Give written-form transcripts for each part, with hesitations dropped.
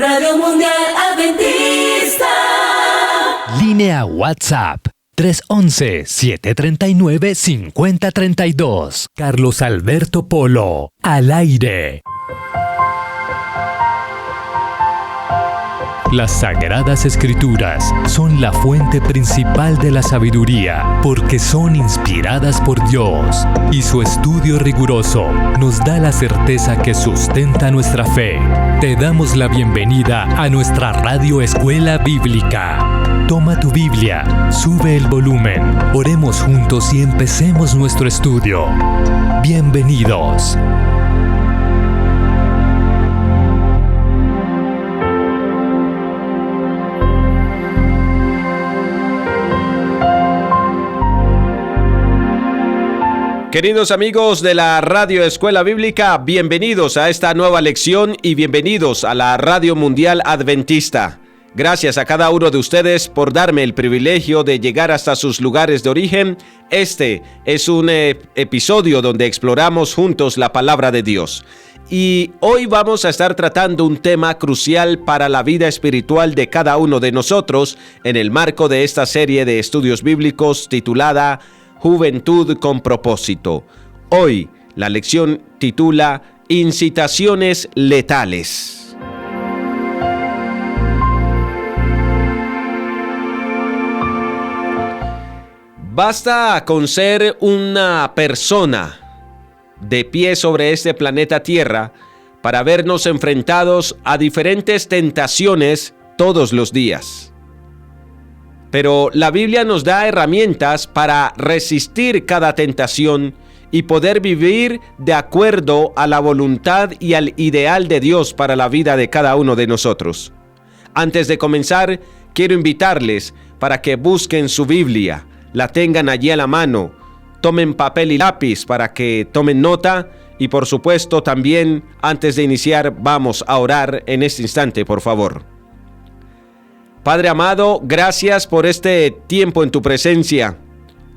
Radio Mundial Adventista. Línea WhatsApp 311-739-5032. Carlos Alberto Polo, al aire. Las Sagradas Escrituras son la fuente principal de la sabiduría, porque son inspiradas por Dios, y su estudio riguroso nos da la certeza que sustenta nuestra fe. Te damos la bienvenida a nuestra Radio Escuela Bíblica. Toma tu Biblia, sube el volumen, oremos juntos y empecemos nuestro estudio. Bienvenidos. Queridos amigos de la Radio Escuela Bíblica, bienvenidos a esta nueva lección y bienvenidos a la Radio Mundial Adventista. Gracias a cada uno de ustedes por darme el privilegio de llegar hasta sus lugares de origen. Este es un episodio donde exploramos juntos la palabra de Dios. Y hoy vamos a estar tratando un tema crucial para la vida espiritual de cada uno de nosotros en el marco de esta serie de estudios bíblicos titulada Juventud con propósito. Hoy la lección titula Incitaciones letales. Basta con ser una persona de pie sobre este planeta Tierra para vernos enfrentados a diferentes tentaciones todos los días. Pero la Biblia nos da herramientas para resistir cada tentación y poder vivir de acuerdo a la voluntad y al ideal de Dios para la vida de cada uno de nosotros. Antes de comenzar, quiero invitarles para que busquen su Biblia, la tengan allí a la mano, tomen papel y lápiz para que tomen nota y por supuesto también antes de iniciar vamos a orar en este instante, por favor. Padre amado, gracias por este tiempo en tu presencia.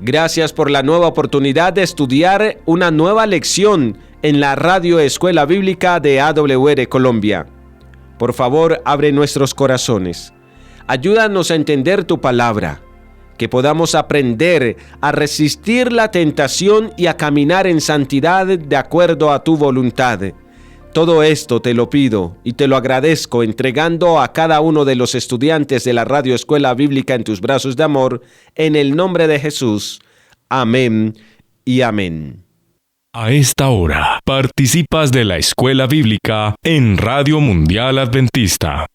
Gracias por la nueva oportunidad de estudiar una nueva lección en la Radio Escuela Bíblica de AWR Colombia. Por favor, abre nuestros corazones. Ayúdanos a entender tu palabra, que podamos aprender a resistir la tentación y a caminar en santidad de acuerdo a tu voluntad. Todo esto te lo pido y te lo agradezco entregando a cada uno de los estudiantes de la Radio Escuela Bíblica en tus brazos de amor, en el nombre de Jesús. Amén y amén. A esta hora, participas de la Escuela Bíblica en Radio Mundial Adventista.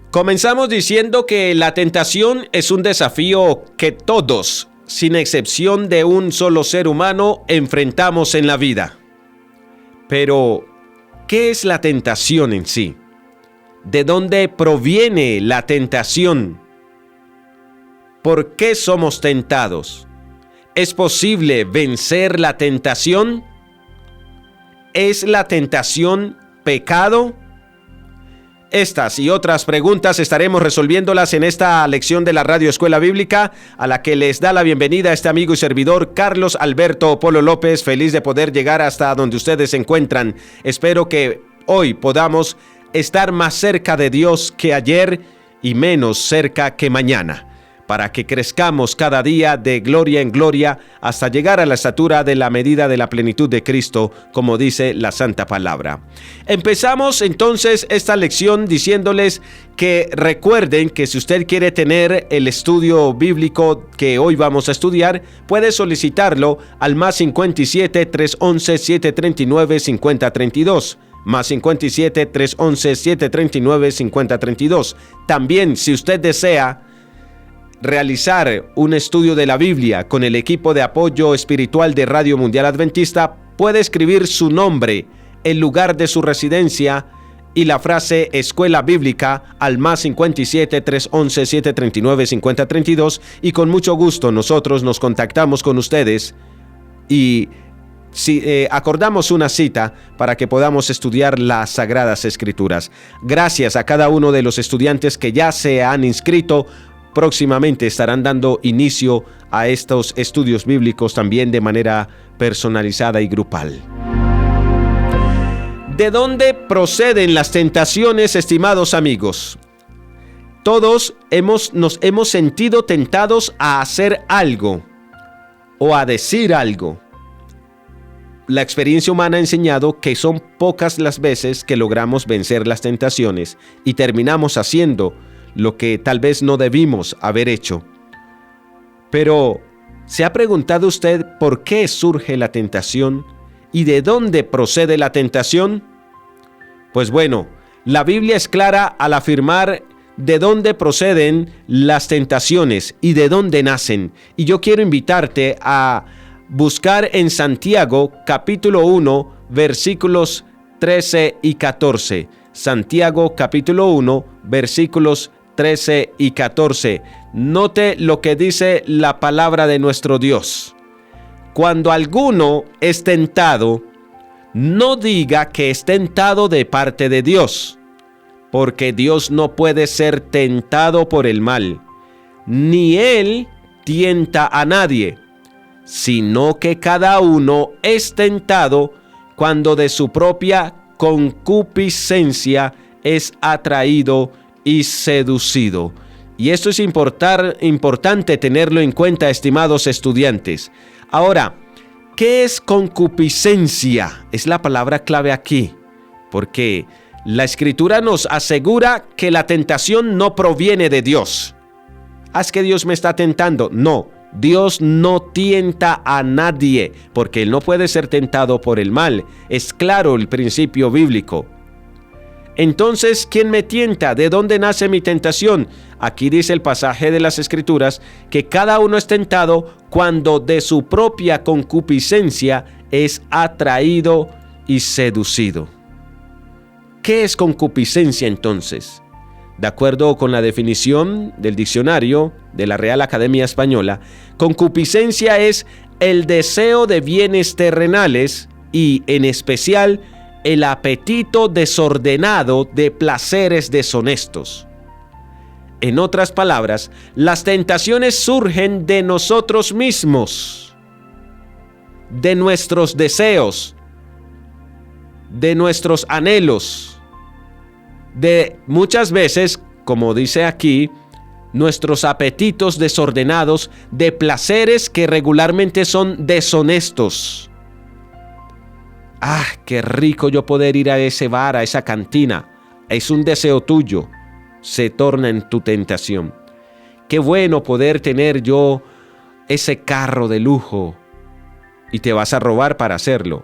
Comenzamos diciendo que la tentación es un desafío que todos, sin excepción de un solo ser humano, enfrentamos en la vida. Pero, ¿qué es la tentación en sí? ¿De dónde proviene la tentación? ¿Por qué somos tentados? ¿Es posible vencer la tentación? ¿Es la tentación pecado? Estas y otras preguntas estaremos resolviéndolas en esta lección de la Radio Escuela Bíblica, a la que les da la bienvenida este amigo y servidor Carlos Alberto Polo López, feliz de poder llegar hasta donde ustedes se encuentran. Espero que hoy podamos estar más cerca de Dios que ayer y menos cerca que mañana, para que crezcamos cada día de gloria en gloria hasta llegar a la estatura de la medida de la plenitud de Cristo, como dice la Santa Palabra. Empezamos entonces esta lección diciéndoles que recuerden que si usted quiere tener el estudio bíblico que hoy vamos a estudiar, puede solicitarlo al +57 311 739 5032. +57 311 739 5032. También, si usted desea realizar un estudio de la Biblia con el equipo de apoyo espiritual de Radio Mundial Adventista, puede escribir su nombre, el lugar de su residencia y la frase Escuela Bíblica al +57 311 739 5032 y con mucho gusto nosotros nos contactamos con ustedes y acordamos una cita para que podamos estudiar las Sagradas Escrituras. Gracias a cada uno de los estudiantes que ya se han inscrito. Próximamente estarán dando inicio a estos estudios bíblicos también de manera personalizada y grupal. ¿De dónde proceden las tentaciones, estimados amigos? Todos nos hemos sentido tentados a hacer algo o a decir algo. La experiencia humana ha enseñado que son pocas las veces que logramos vencer las tentaciones y terminamos haciendo lo que tal vez no debimos haber hecho. Pero, ¿se ha preguntado usted por qué surge la tentación y de dónde procede la tentación? Pues bueno, la Biblia es clara al afirmar de dónde proceden las tentaciones y de dónde nacen. Y yo quiero invitarte a buscar en Santiago capítulo 1 versículos 13 y 14. Santiago capítulo 1 versículos 13 y 14. Note lo que dice la palabra de nuestro Dios. Cuando alguno es tentado, no diga que es tentado de parte de Dios, porque Dios no puede ser tentado por el mal, ni Él tienta a nadie, sino que cada uno es tentado cuando de su propia concupiscencia es atraído y seducido. Y esto es importante tenerlo en cuenta, estimados estudiantes. Ahora, ¿qué es concupiscencia? Es la palabra clave aquí, porque la Escritura nos asegura que la tentación no proviene de Dios. ¿Es que Dios me está tentando? No, Dios no tienta a nadie, porque Él no puede ser tentado por el mal. Es claro el principio bíblico. Entonces, ¿quién me tienta? ¿De dónde nace mi tentación? Aquí dice el pasaje de las Escrituras que cada uno es tentado cuando de su propia concupiscencia es atraído y seducido. ¿Qué es concupiscencia entonces? De acuerdo con la definición del diccionario de la Real Academia Española, concupiscencia es el deseo de bienes terrenales y, en especial, el apetito desordenado de placeres deshonestos. En otras palabras, las tentaciones surgen de nosotros mismos, de nuestros deseos, de nuestros anhelos, de muchas veces, como dice aquí, nuestros apetitos desordenados de placeres que regularmente son deshonestos. ¡Ah, qué rico yo poder ir a ese bar, a esa cantina! Es un deseo tuyo, se torna en tu tentación. ¡Qué bueno poder tener yo ese carro de lujo! Y te vas a robar para hacerlo.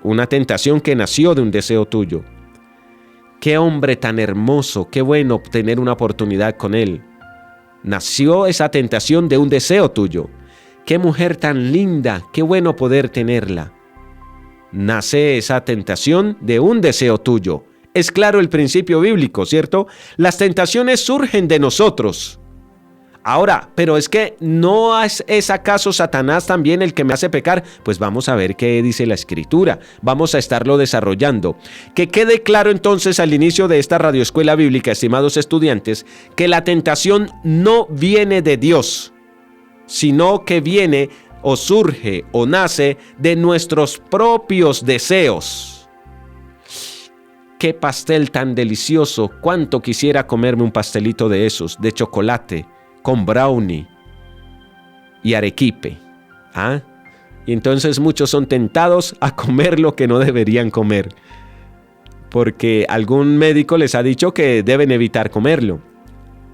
Una tentación que nació de un deseo tuyo. ¡Qué hombre tan hermoso! ¡Qué bueno tener una oportunidad con él! Nació esa tentación de un deseo tuyo. ¡Qué mujer tan linda! ¡Qué bueno poder tenerla! Nace esa tentación de un deseo tuyo. Es claro el principio bíblico, ¿cierto? Las tentaciones surgen de nosotros. Ahora, pero es que ¿no es acaso Satanás también el que me hace pecar? Pues vamos a ver qué dice la Escritura. Vamos a estarlo desarrollando. Que quede claro entonces al inicio de esta radioescuela bíblica, estimados estudiantes, que la tentación no viene de Dios, sino que viene o surge o nace de nuestros propios deseos. ¡Qué pastel tan delicioso! ¡Cuánto quisiera comerme un pastelito de esos, de chocolate, con brownie y arequipe! ¿Ah? Y entonces muchos son tentados a comer lo que no deberían comer, porque algún médico les ha dicho que deben evitar comerlo.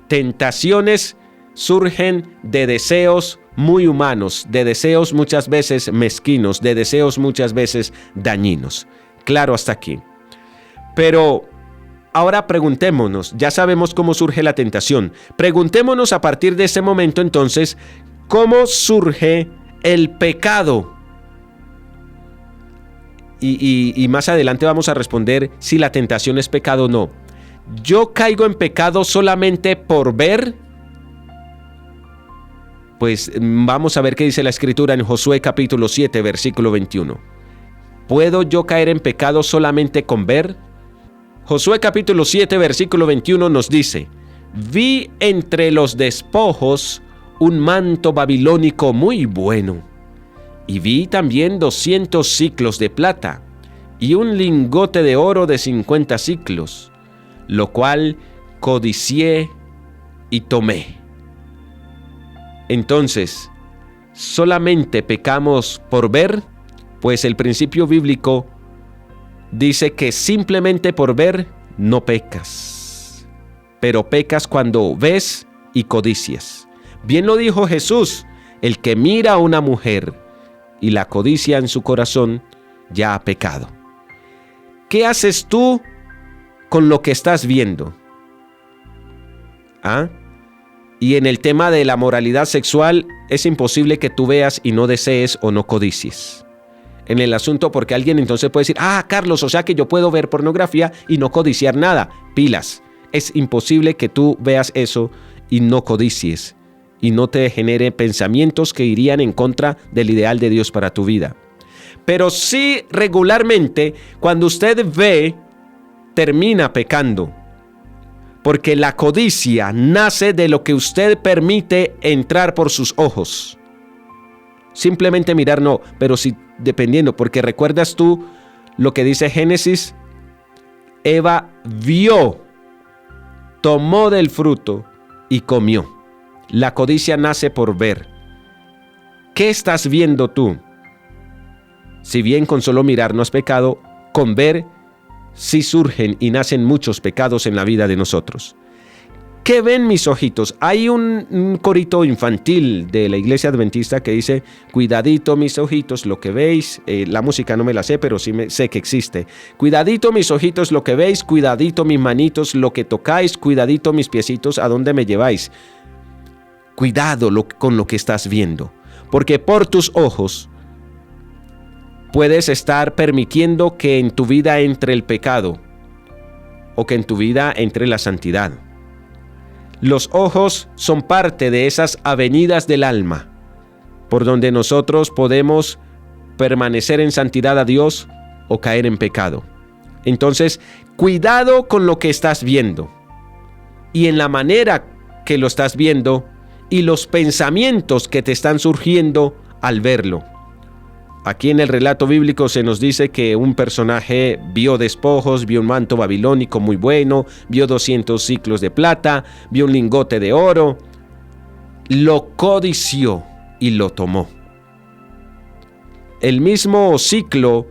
Tentaciones surgen de deseos muy humanos, de deseos muchas veces mezquinos, de deseos muchas veces dañinos. Claro hasta aquí. Pero ahora preguntémonos, ya sabemos cómo surge la tentación. Preguntémonos a partir de ese momento entonces, ¿cómo surge el pecado? Y más adelante vamos a responder si la tentación es pecado o no. ¿Yo caigo en pecado solamente por ver? Pues vamos a ver qué dice la Escritura en Josué capítulo 7, versículo 21. ¿Puedo yo caer en pecado solamente con ver? Josué capítulo 7, versículo 21 nos dice: vi entre los despojos un manto babilónico muy bueno. Y vi también 200 siclos de plata y un lingote de oro de 50 siclos, lo cual codicié y tomé. Entonces, ¿solamente pecamos por ver? Pues el principio bíblico dice que simplemente por ver no pecas, pero pecas cuando ves y codicias. Bien lo dijo Jesús: el que mira a una mujer y la codicia en su corazón, ya ha pecado. ¿Qué haces tú con lo que estás viendo? ¿Ah? Y en el tema de la moralidad sexual, es imposible que tú veas y no desees o no codicies. En el asunto, porque alguien entonces puede decir: Carlos, o sea que yo puedo ver pornografía y no codiciar nada. Pilas, es imposible que tú veas eso y no codicies, y no te genere pensamientos que irían en contra del ideal de Dios para tu vida. Pero sí, regularmente, cuando usted ve, termina pecando. Porque la codicia nace de lo que usted permite entrar por sus ojos. Simplemente mirar no, pero sí dependiendo, porque recuerdas tú lo que dice Génesis: Eva vio, tomó del fruto y comió. La codicia nace por ver. ¿Qué estás viendo tú? Si bien con solo mirar no es pecado, con ver sí surgen y nacen muchos pecados en la vida de nosotros. ¿Qué ven mis ojitos? Hay un corito infantil de la iglesia adventista que dice: cuidadito mis ojitos lo que veis. La música no me la sé, pero sí sé que existe. Cuidadito mis ojitos lo que veis, cuidadito mis manitos lo que tocáis, cuidadito mis piecitos a dónde me lleváis. Cuidado con lo que estás viendo, porque por tus ojos puedes estar permitiendo que en tu vida entre el pecado o que en tu vida entre la santidad. Los ojos son parte de esas avenidas del alma por donde nosotros podemos permanecer en santidad a Dios o caer en pecado. Entonces, cuidado con lo que estás viendo y en la manera que lo estás viendo y los pensamientos que te están surgiendo al verlo. Aquí en el relato bíblico se nos dice que un personaje vio despojos, vio un manto babilónico muy bueno, vio 200 siclos de plata, vio un lingote de oro, lo codició y lo tomó. El mismo ciclo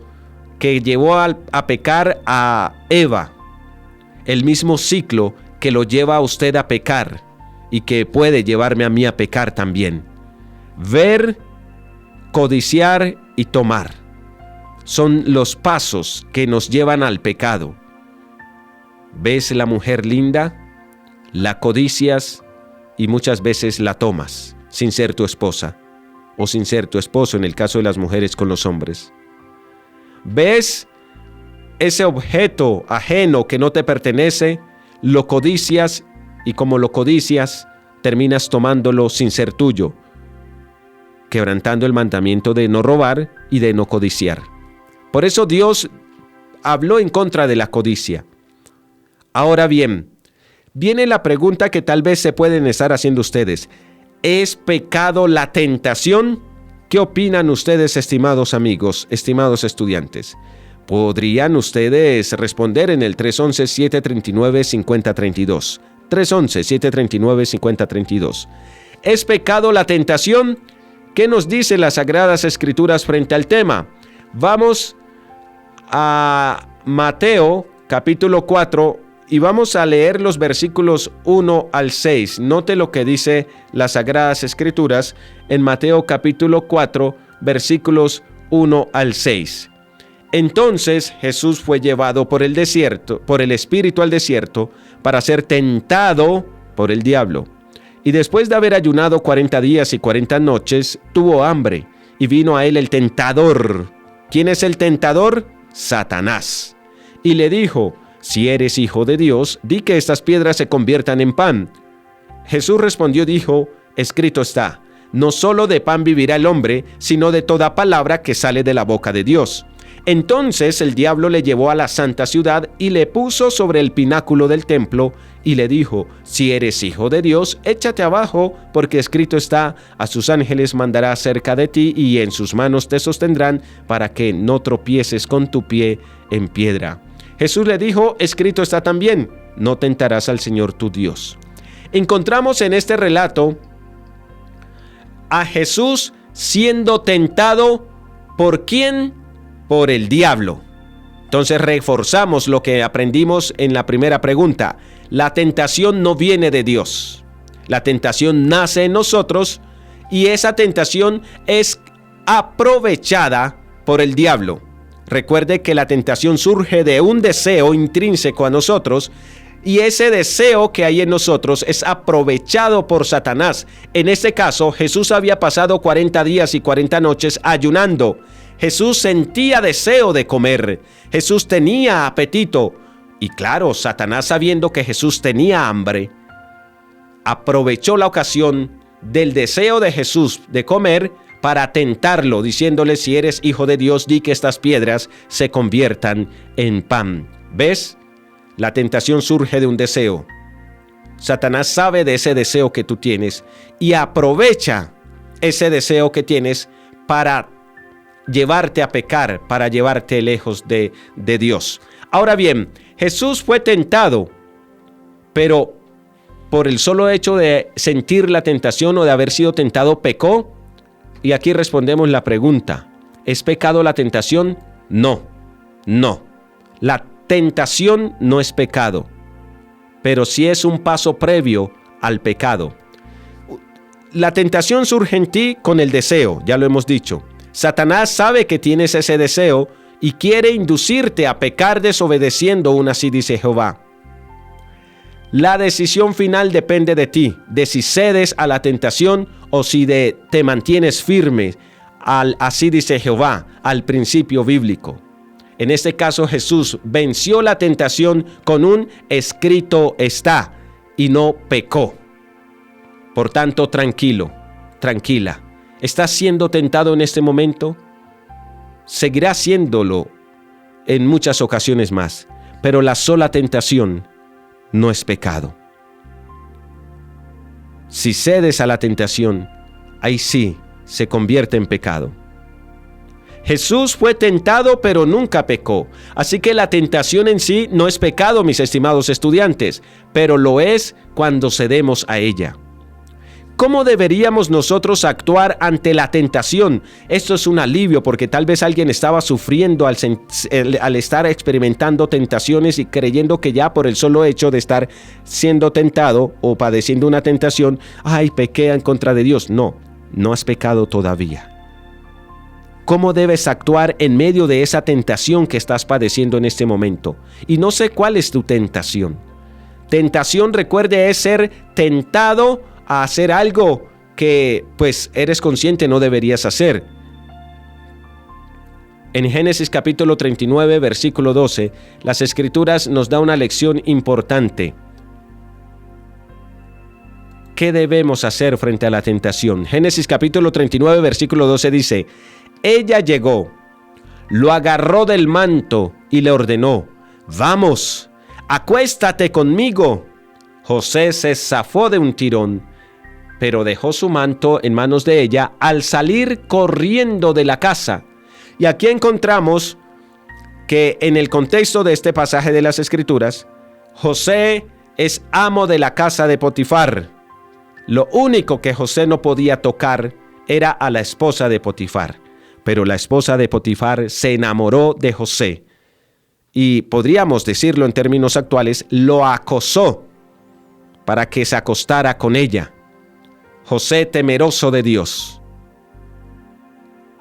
que llevó a pecar a Eva, el mismo ciclo que lo lleva a usted a pecar y que puede llevarme a mí a pecar también. Ver, codiciar y tomar son los pasos que nos llevan al pecado. ¿Ves la mujer linda? La codicias y muchas veces la tomas sin ser tu esposa o sin ser tu esposo en el caso de las mujeres con los hombres. ¿Ves ese objeto ajeno que no te pertenece? Lo codicias y como lo codicias terminas tomándolo sin ser tuyo, quebrantando el mandamiento de no robar y de no codiciar. Por eso Dios habló en contra de la codicia. Ahora bien, viene la pregunta que tal vez se pueden estar haciendo ustedes. ¿Es pecado la tentación? ¿Qué opinan ustedes, estimados amigos, estimados estudiantes? ¿Podrían ustedes responder en el 311-739-5032? 311-739-5032. ¿Es pecado la tentación? ¿Qué nos dicen las Sagradas Escrituras frente al tema? Vamos a Mateo capítulo 4 y vamos a leer los versículos 1 al 6. Note lo que dice las Sagradas Escrituras en Mateo capítulo 4, versículos 1 al 6. Entonces Jesús fue llevado por el Espíritu al desierto para ser tentado por el diablo. Y después de haber ayunado 40 días y 40 noches, tuvo hambre, y vino a él el tentador. ¿Quién es el tentador? Satanás. Y le dijo: si eres hijo de Dios, di que estas piedras se conviertan en pan. Jesús respondió y dijo: escrito está, no solo de pan vivirá el hombre, sino de toda palabra que sale de la boca de Dios. Entonces el diablo le llevó a la santa ciudad y le puso sobre el pináculo del templo y le dijo: si eres hijo de Dios, échate abajo, porque escrito está: a sus ángeles mandará cerca de ti, y en sus manos te sostendrán, para que no tropieces con tu pie en piedra. Jesús le dijo: escrito está también: no tentarás al Señor tu Dios. Encontramos en este relato a Jesús siendo tentado ¿por quién? Por el diablo. Entonces reforzamos lo que aprendimos en la primera pregunta. La tentación no viene de Dios. La tentación nace en nosotros y esa tentación es aprovechada por el diablo. Recuerde que la tentación surge de un deseo intrínseco a nosotros y ese deseo que hay en nosotros es aprovechado por Satanás. En este caso, Jesús había pasado 40 días y 40 noches ayunando. Jesús sentía deseo de comer. Jesús tenía apetito. Y claro, Satanás, sabiendo que Jesús tenía hambre, aprovechó la ocasión del deseo de Jesús de comer para tentarlo, diciéndole: si eres hijo de Dios, di que estas piedras se conviertan en pan. ¿Ves? La tentación surge de un deseo. Satanás sabe de ese deseo que tú tienes y aprovecha ese deseo que tienes para llevarte a pecar, para llevarte lejos de Dios. Ahora bien, Jesús fue tentado, pero por el solo hecho de sentir la tentación o de haber sido tentado, ¿pecó? Y aquí respondemos la pregunta: ¿es pecado la tentación? No, no. La tentación no es pecado, pero sí es un paso previo al pecado. La tentación surge en ti con el deseo, ya lo hemos dicho. Satanás sabe que tienes ese deseo y quiere inducirte a pecar desobedeciendo aún así, dice Jehová. La decisión final depende de ti, de si cedes a la tentación o si te mantienes firme así dice Jehová, al principio bíblico. En este caso, Jesús venció la tentación con un escrito está y no pecó. Por tanto, tranquilo, tranquila. ¿Estás siendo tentado en este momento? Seguirás siéndolo en muchas ocasiones más, pero la sola tentación no es pecado. Si cedes a la tentación, ahí sí se convierte en pecado. Jesús fue tentado, pero nunca pecó. Así que la tentación en sí no es pecado, mis estimados estudiantes, pero lo es cuando cedemos a ella. ¿Cómo deberíamos nosotros actuar ante la tentación? Esto es un alivio porque tal vez alguien estaba sufriendo al estar experimentando tentaciones y creyendo que ya por el solo hecho de estar siendo tentado o padeciendo una tentación, ¡ay, pequé en contra de Dios! No, no has pecado todavía. ¿Cómo debes actuar en medio de esa tentación que estás padeciendo en este momento? Y no sé cuál es tu tentación. Tentación, recuerde, es ser tentado a hacer algo que pues eres consciente no deberías hacer. En Génesis capítulo 39, versículo 12, las Escrituras nos da una lección importante. ¿Qué debemos hacer frente a la tentación? Génesis capítulo 39, versículo 12 dice: ella llegó, lo agarró del manto y le ordenó: vamos, acuéstate conmigo. José se zafó de un tirón, pero dejó su manto en manos de ella al salir corriendo de la casa. Y aquí encontramos que en el contexto de este pasaje de las Escrituras, José es amo de la casa de Potifar. Lo único que José no podía tocar era a la esposa de Potifar. Pero la esposa de Potifar se enamoró de José y, podríamos decirlo en términos actuales, lo acosó para que se acostara con ella. José, temeroso de Dios,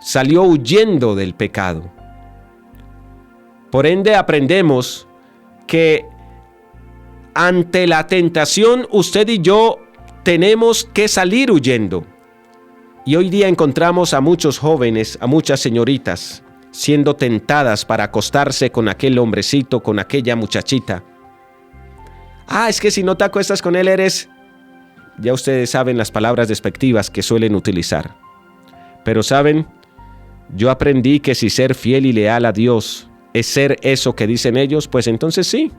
salió huyendo del pecado. Por ende, aprendemos que ante la tentación usted y yo tenemos que salir huyendo. Y hoy día encontramos a muchos jóvenes, a muchas señoritas, siendo tentadas para acostarse con aquel hombrecito, con aquella muchachita. Es que si no te acuestas con él eres... Ya ustedes saben las palabras despectivas que suelen utilizar. Pero ¿saben? Yo aprendí que si ser fiel y leal a Dios es ser eso que dicen ellos, pues entonces sí,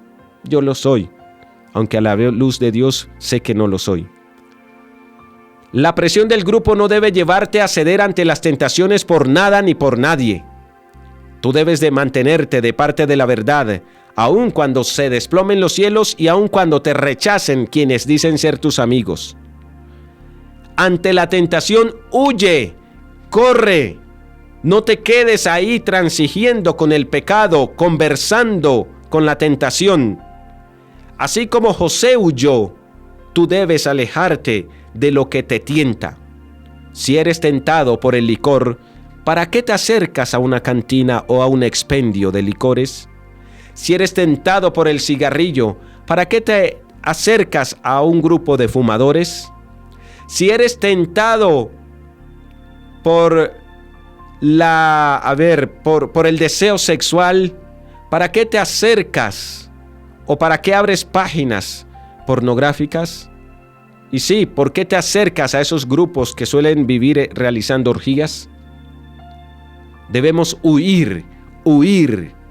yo lo soy. aunque a la luz de Dios sé que no lo soy. La presión del grupo no debe llevarte a ceder ante las tentaciones por nada ni por nadie. Tú debes de mantenerte de parte de la verdad, aun cuando se desplomen los cielos y aun cuando te rechacen quienes dicen ser tus amigos. Ante la tentación, huye, corre. No te quedes ahí transigiendo con el pecado, conversando con la tentación. Así como José huyó, tú debes alejarte de lo que te tienta. Si eres tentado por el licor, ¿para qué te acercas a una cantina o a un expendio de licores? Si eres tentado por el cigarrillo, ¿para qué te acercas a un grupo de fumadores? Si eres tentado por el deseo sexual, ¿para qué te acercas o para qué abres páginas pornográficas? Y sí, ¿por qué te acercas a esos grupos que suelen vivir realizando orgías? Debemos huir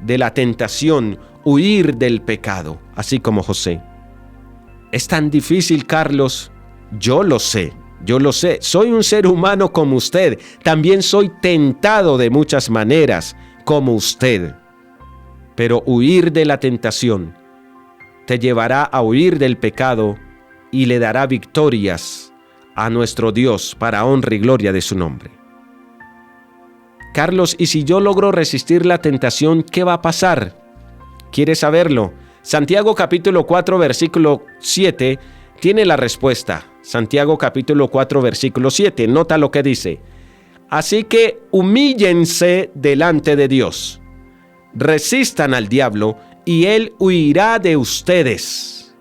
de la tentación, huir del pecado, así como José. Es tan difícil, Carlos. Yo lo sé. Soy un ser humano como usted. También soy tentado de muchas maneras, como usted. Pero huir de la tentación te llevará a huir del pecado y le dará victorias a nuestro Dios para honra y gloria de su nombre. Carlos, ¿y si yo logro resistir la tentación, qué va a pasar? ¿Quieres saberlo? Santiago capítulo 4 versículo 7 tiene la respuesta. Santiago capítulo 4 versículo 7, nota lo que dice. Así que humíllense delante de Dios, resistan al diablo y él huirá de ustedes.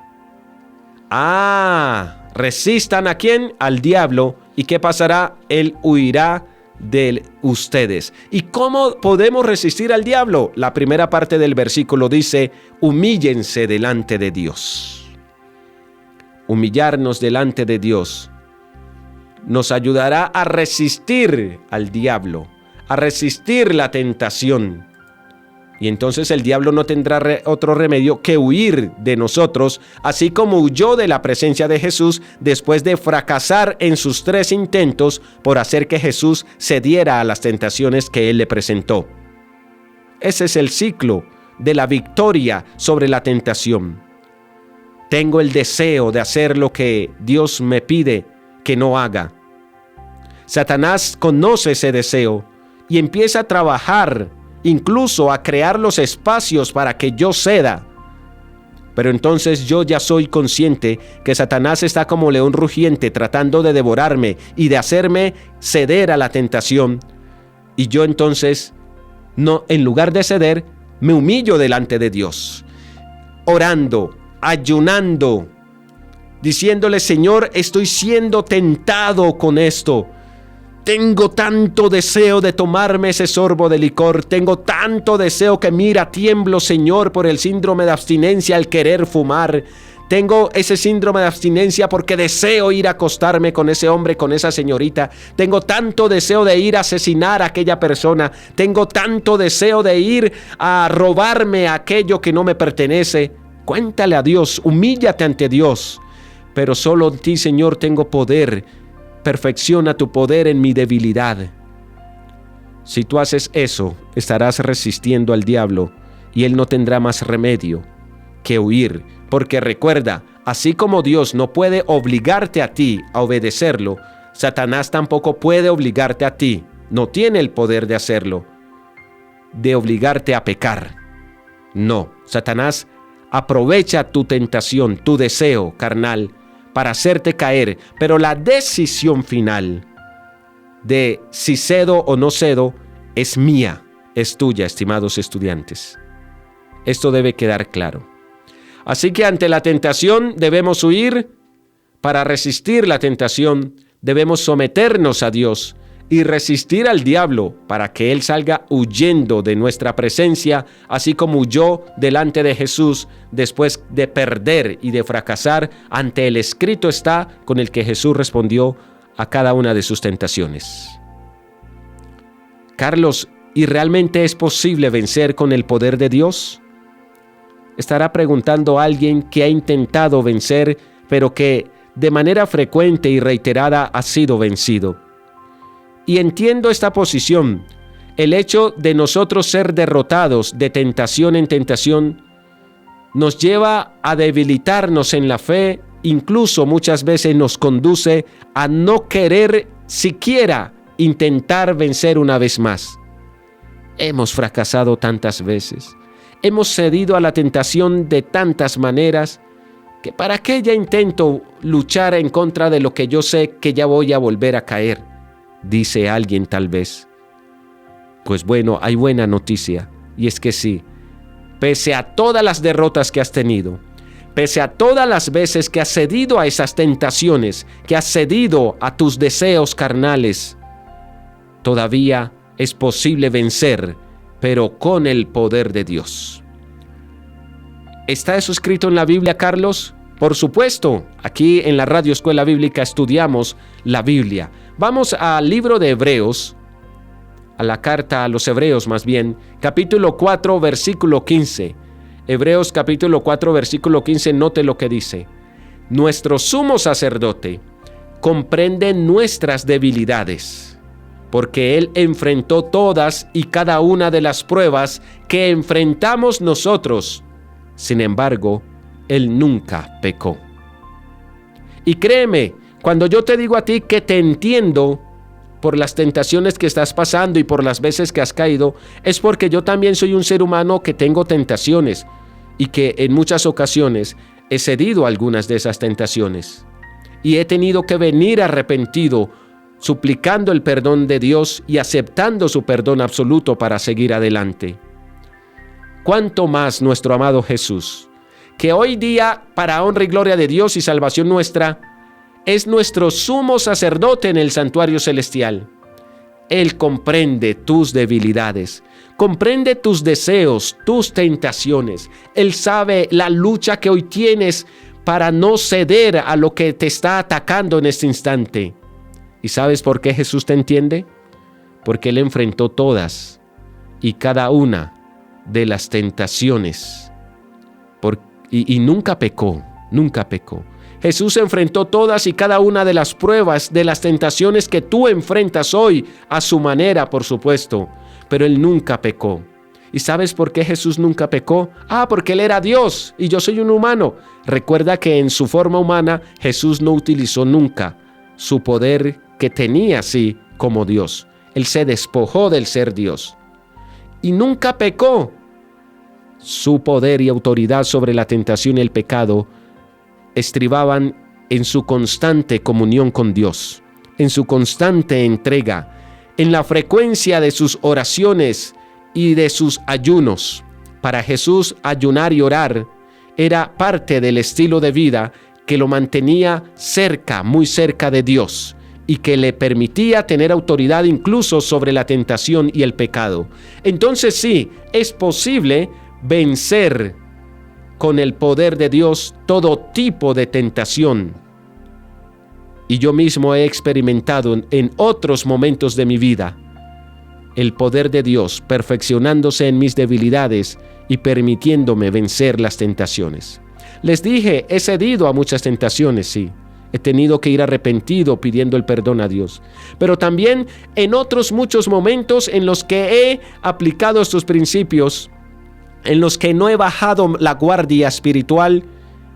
¿Resistan a quién? Al diablo. ¿Y qué pasará? Él huirá de ustedes. ¿Y cómo podemos resistir al diablo? La primera parte del versículo dice, humíllense delante de Dios. Humillarnos delante de Dios nos ayudará a resistir al diablo, a resistir la tentación. Y entonces el diablo no tendrá otro remedio que huir de nosotros, así como huyó de la presencia de Jesús después de fracasar en sus 3 intentos por hacer que Jesús cediera a las tentaciones que él le presentó. Ese es el ciclo de la victoria sobre la tentación. Tengo el deseo de hacer lo que Dios me pide que no haga. Satanás conoce ese deseo y empieza a trabajar, incluso a crear los espacios para que yo ceda. Pero entonces yo ya soy consciente que Satanás está como león rugiente tratando de devorarme y de hacerme ceder a la tentación. Y yo entonces, no, en lugar de ceder, me humillo delante de Dios, orando, ayunando, diciéndole, Señor, estoy siendo tentado con esto. Tengo tanto deseo de tomarme ese sorbo de licor. Tengo tanto deseo que mira, tiemblo, Señor, por el síndrome de abstinencia al querer fumar. Tengo ese síndrome de abstinencia porque deseo ir a acostarme con ese hombre, con esa señorita. Tengo tanto deseo de ir a asesinar a aquella persona. Tengo tanto deseo de ir a robarme aquello que no me pertenece. Cuéntale a Dios, humíllate ante Dios. Pero solo en ti, Señor, tengo poder. Perfecciona tu poder en mi debilidad. Si tú haces eso, estarás resistiendo al diablo y él no tendrá más remedio que huir. Porque recuerda, así como Dios no puede obligarte a ti a obedecerlo, Satanás tampoco puede obligarte a ti, no tiene el poder de hacerlo, de obligarte a pecar. No, Satanás aprovecha tu tentación, tu deseo carnal, para hacerte caer, pero la decisión final de si cedo o no cedo es mía, es tuya, estimados estudiantes. Esto debe quedar claro. Así que ante la tentación debemos huir. Para resistir la tentación debemos someternos a Dios y resistir al diablo para que él salga huyendo de nuestra presencia, así como huyó delante de Jesús después de perder y de fracasar ante el escrito está con el que Jesús respondió a cada una de sus tentaciones. Carlos, ¿y realmente es posible vencer con el poder de Dios? Estará preguntando a alguien que ha intentado vencer, pero que de manera frecuente y reiterada ha sido vencido. Y entiendo esta posición. El hecho de nosotros ser derrotados de tentación en tentación nos lleva a debilitarnos en la fe, incluso muchas veces nos conduce a no querer siquiera intentar vencer una vez más. Hemos fracasado tantas veces, hemos cedido a la tentación de tantas maneras, que para qué ya intento luchar en contra de lo que yo sé que ya voy a volver a caer, dice alguien tal vez. Pues bueno, hay buena noticia, y es que sí, pese a todas las derrotas que has tenido, pese a todas las veces que has cedido a esas tentaciones, que has cedido a tus deseos carnales, todavía es posible vencer, pero con el poder de Dios. ¿Está eso escrito en la Biblia, Carlos? Por supuesto, aquí en la Radio Escuela Bíblica estudiamos la Biblia. Vamos al libro de Hebreos, a la carta a los Hebreos más bien, capítulo 4, versículo 15. Hebreos capítulo 4, versículo 15, note lo que dice. Nuestro sumo sacerdote comprende nuestras debilidades, porque Él enfrentó todas y cada una de las pruebas que enfrentamos nosotros. Sin embargo, Él nunca pecó. Y créeme, cuando yo te digo a ti que te entiendo por las tentaciones que estás pasando y por las veces que has caído, es porque yo también soy un ser humano que tengo tentaciones y que en muchas ocasiones he cedido a algunas de esas tentaciones. Y he tenido que venir arrepentido, suplicando el perdón de Dios y aceptando su perdón absoluto para seguir adelante. ¿Cuánto más nuestro amado Jesús, que hoy día, para honra y gloria de Dios y salvación nuestra, es nuestro sumo sacerdote en el santuario celestial? Él comprende tus debilidades, comprende tus deseos, tus tentaciones. Él sabe la lucha que hoy tienes para no ceder a lo que te está atacando en este instante. ¿Y sabes por qué Jesús te entiende? Porque Él enfrentó todas y cada una de las tentaciones y nunca pecó, nunca pecó. Jesús enfrentó todas y cada una de las pruebas, de las tentaciones que tú enfrentas hoy, a su manera, por supuesto, pero Él nunca pecó. ¿Y sabes por qué Jesús nunca pecó? Porque Él era Dios y yo soy un humano. Recuerda que en su forma humana Jesús no utilizó nunca su poder que tenía así como Dios. Él se despojó del ser Dios y nunca pecó. Su poder y autoridad sobre la tentación y el pecado estribaban en su constante comunión con Dios, en su constante entrega, en la frecuencia de sus oraciones y de sus ayunos. Para Jesús, ayunar y orar era parte del estilo de vida que lo mantenía cerca, muy cerca de Dios, y que le permitía tener autoridad incluso sobre la tentación y el pecado. Entonces sí, es posible vencer con el poder de Dios todo tipo de tentación. Y yo mismo he experimentado en otros momentos de mi vida el poder de Dios perfeccionándose en mis debilidades y permitiéndome vencer las tentaciones. Les dije, he cedido a muchas tentaciones, sí. He tenido que ir arrepentido pidiendo el perdón a Dios. Pero también en otros muchos momentos en los que he aplicado estos principios, en los que no he bajado la guardia espiritual,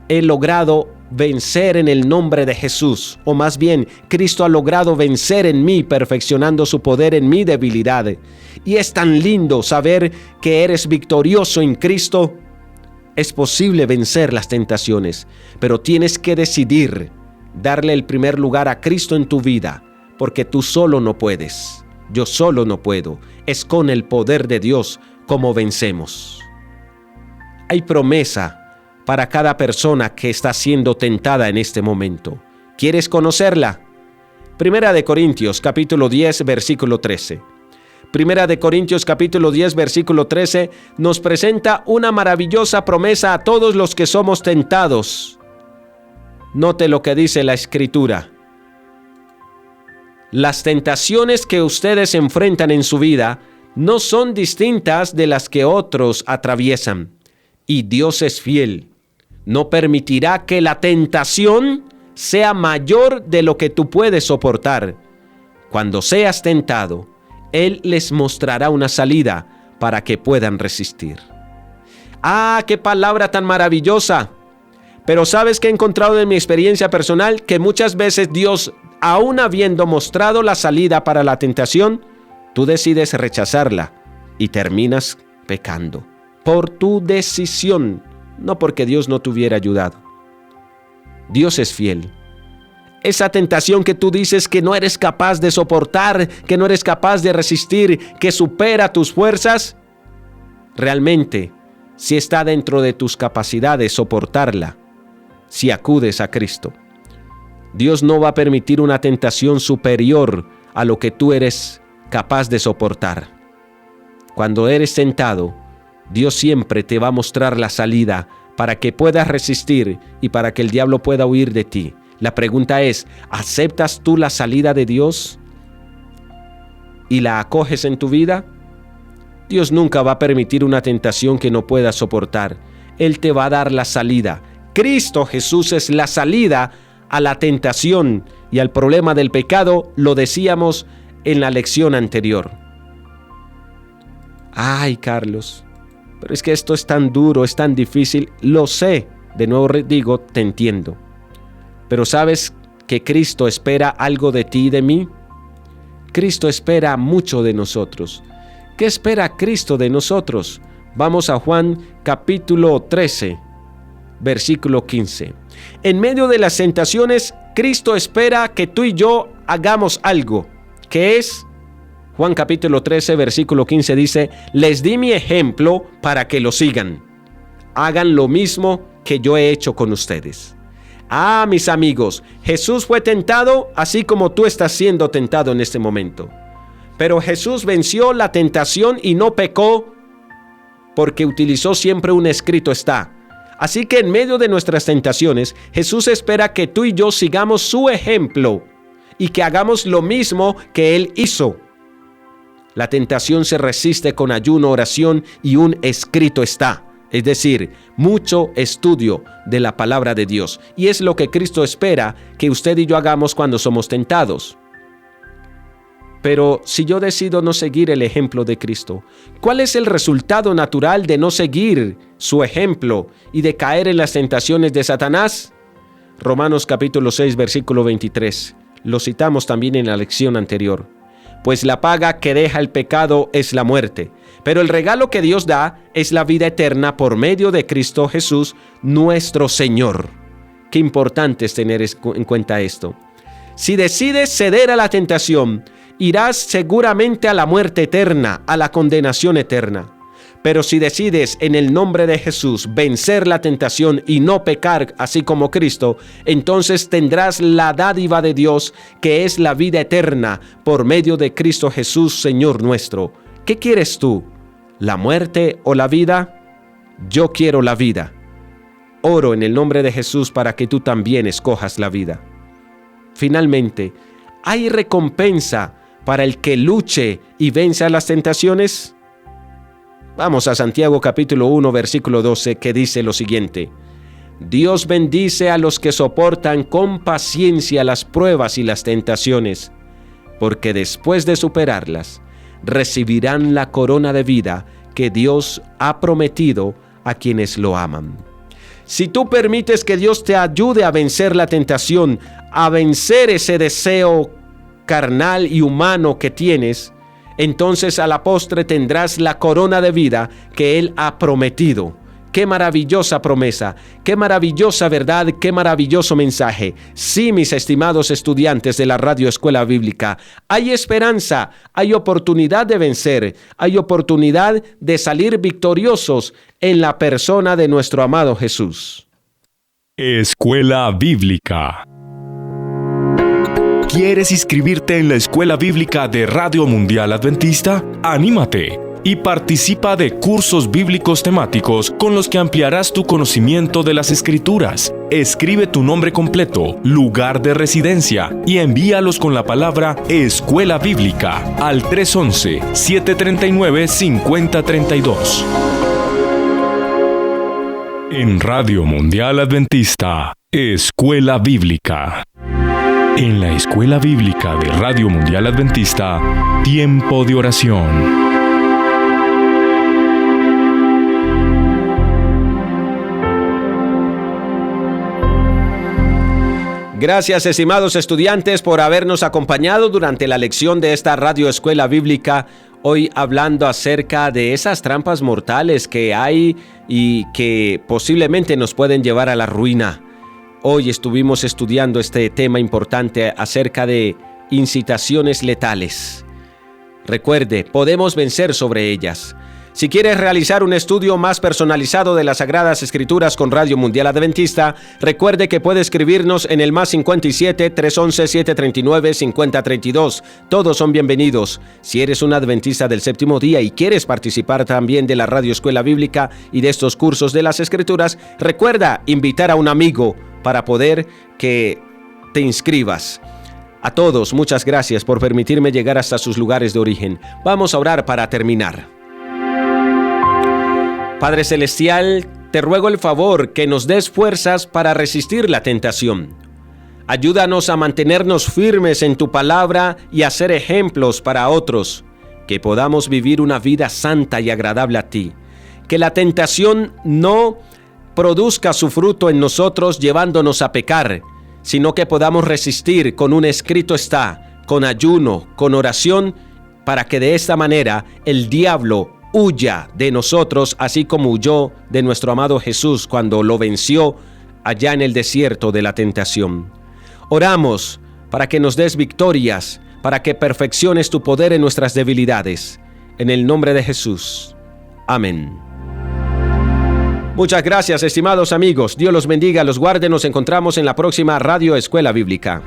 he logrado vencer en el nombre de Jesús, o más bien, Cristo ha logrado vencer en mí, perfeccionando su poder en mi debilidad. Y es tan lindo saber que eres victorioso en Cristo. Es posible vencer las tentaciones, pero tienes que decidir darle el primer lugar a Cristo en tu vida, porque tú solo no puedes. Yo solo no puedo. Es con el poder de Dios como vencemos. Hay promesa para cada persona que está siendo tentada en este momento. ¿Quieres conocerla? Primera de Corintios, capítulo 10, versículo 13. Primera de Corintios, capítulo 10, versículo 13, nos presenta una maravillosa promesa a todos los que somos tentados. Note lo que dice la Escritura. Las tentaciones que ustedes enfrentan en su vida no son distintas de las que otros atraviesan. Y Dios es fiel. No permitirá que la tentación sea mayor de lo que tú puedes soportar. Cuando seas tentado, Él les mostrará una salida para que puedan resistir. ¡Ah, qué palabra tan maravillosa! Pero ¿sabes qué he encontrado en mi experiencia personal? Que muchas veces Dios, aún habiendo mostrado la salida para la tentación, tú decides rechazarla y terminas pecando. Por tu decisión, no porque Dios no te hubiera ayudado. Dios es fiel. Esa tentación que tú dices que no eres capaz de soportar, que no eres capaz de resistir, que supera tus fuerzas, realmente, si está dentro de tus capacidades soportarla, si acudes a Cristo. Dios no va a permitir una tentación superior a lo que tú eres capaz de soportar. Cuando eres tentado, Dios siempre te va a mostrar la salida para que puedas resistir y para que el diablo pueda huir de ti. La pregunta es, ¿aceptas tú la salida de Dios y la acoges en tu vida? Dios nunca va a permitir una tentación que no puedas soportar. Él te va a dar la salida. Cristo Jesús es la salida a la tentación y al problema del pecado, lo decíamos en la lección anterior. Ay, Carlos, pero es que esto es tan duro, es tan difícil. Lo sé, de nuevo digo, te entiendo. Pero ¿sabes que Cristo espera algo de ti y de mí? Cristo espera mucho de nosotros. ¿Qué espera Cristo de nosotros? Vamos a Juan capítulo 13, versículo 15. En medio de las tentaciones, Cristo espera que tú y yo hagamos algo, que es, Juan capítulo 13, versículo 15 dice, les di mi ejemplo para que lo sigan. Hagan lo mismo que yo he hecho con ustedes. Ah, mis amigos, Jesús fue tentado así como tú estás siendo tentado en este momento. Pero Jesús venció la tentación y no pecó porque utilizó siempre un escrito está. Así que en medio de nuestras tentaciones, Jesús espera que tú y yo sigamos su ejemplo y que hagamos lo mismo que Él hizo. La tentación se resiste con ayuno, oración y un escrito está. Es decir, mucho estudio de la palabra de Dios. Y es lo que Cristo espera que usted y yo hagamos cuando somos tentados. Pero si yo decido no seguir el ejemplo de Cristo, ¿cuál es el resultado natural de no seguir su ejemplo y de caer en las tentaciones de Satanás? Romanos capítulo 6, versículo 23. Lo citamos también en la lección anterior. Pues la paga que deja el pecado es la muerte, pero el regalo que Dios da es la vida eterna por medio de Cristo Jesús, nuestro Señor. Qué importante es tener en cuenta esto. Si decides ceder a la tentación, irás seguramente a la muerte eterna, a la condenación eterna. Pero si decides en el nombre de Jesús vencer la tentación y no pecar así como Cristo, entonces tendrás la dádiva de Dios que es la vida eterna por medio de Cristo Jesús, Señor nuestro. ¿Qué quieres tú? ¿La muerte o la vida? Yo quiero la vida. Oro en el nombre de Jesús para que tú también escojas la vida. Finalmente, ¿hay recompensa para el que luche y venza las tentaciones? Vamos a Santiago capítulo 1, versículo 12, que dice lo siguiente. Dios bendice a los que soportan con paciencia las pruebas y las tentaciones, porque después de superarlas, recibirán la corona de vida que Dios ha prometido a quienes lo aman. Si tú permites que Dios te ayude a vencer la tentación, a vencer ese deseo carnal y humano que tienes, entonces a la postre tendrás la corona de vida que Él ha prometido. ¡Qué maravillosa promesa! ¡Qué maravillosa verdad! ¡Qué maravilloso mensaje! Sí, mis estimados estudiantes de la Radio Escuela Bíblica, hay esperanza, hay oportunidad de vencer, hay oportunidad de salir victoriosos en la persona de nuestro amado Jesús. Escuela Bíblica. ¿Quieres inscribirte en la Escuela Bíblica de Radio Mundial Adventista? ¡Anímate! Y participa de cursos bíblicos temáticos con los que ampliarás tu conocimiento de las Escrituras. Escribe tu nombre completo, lugar de residencia y envíalos con la palabra Escuela Bíblica al 311-739-5032. En Radio Mundial Adventista, Escuela Bíblica. En la Escuela Bíblica de Radio Mundial Adventista, tiempo de oración. Gracias, estimados estudiantes, por habernos acompañado durante la lección de esta Radio Escuela Bíblica. Hoy hablando acerca de esas trampas mortales que hay y que posiblemente nos pueden llevar a la ruina. Hoy estuvimos estudiando este tema importante acerca de incitaciones letales. Recuerde, podemos vencer sobre ellas. Si quieres realizar un estudio más personalizado de las Sagradas Escrituras con Radio Mundial Adventista, recuerde que puede escribirnos en el +57 311 739 5032. Todos son bienvenidos. Si eres un adventista del séptimo día y quieres participar también de la Radio Escuela Bíblica y de estos cursos de las Escrituras, recuerda invitar a un amigo para poder que te inscribas. A todos, muchas gracias por permitirme llegar hasta sus lugares de origen. Vamos a orar para terminar. Padre Celestial, te ruego el favor que nos des fuerzas para resistir la tentación. Ayúdanos a mantenernos firmes en tu palabra y a ser ejemplos para otros, que podamos vivir una vida santa y agradable a ti. Que la tentación no produzca su fruto en nosotros llevándonos a pecar, sino que podamos resistir con un escrito está, con ayuno, con oración, para que de esta manera el diablo huya de nosotros, así como huyó de nuestro amado Jesús cuando lo venció allá en el desierto de la tentación. Oramos para que nos des victorias, para que perfecciones tu poder en nuestras debilidades. En el nombre de Jesús. Amén. Muchas gracias, estimados amigos. Dios los bendiga, los guarde. Nos encontramos en la próxima Radio Escuela Bíblica.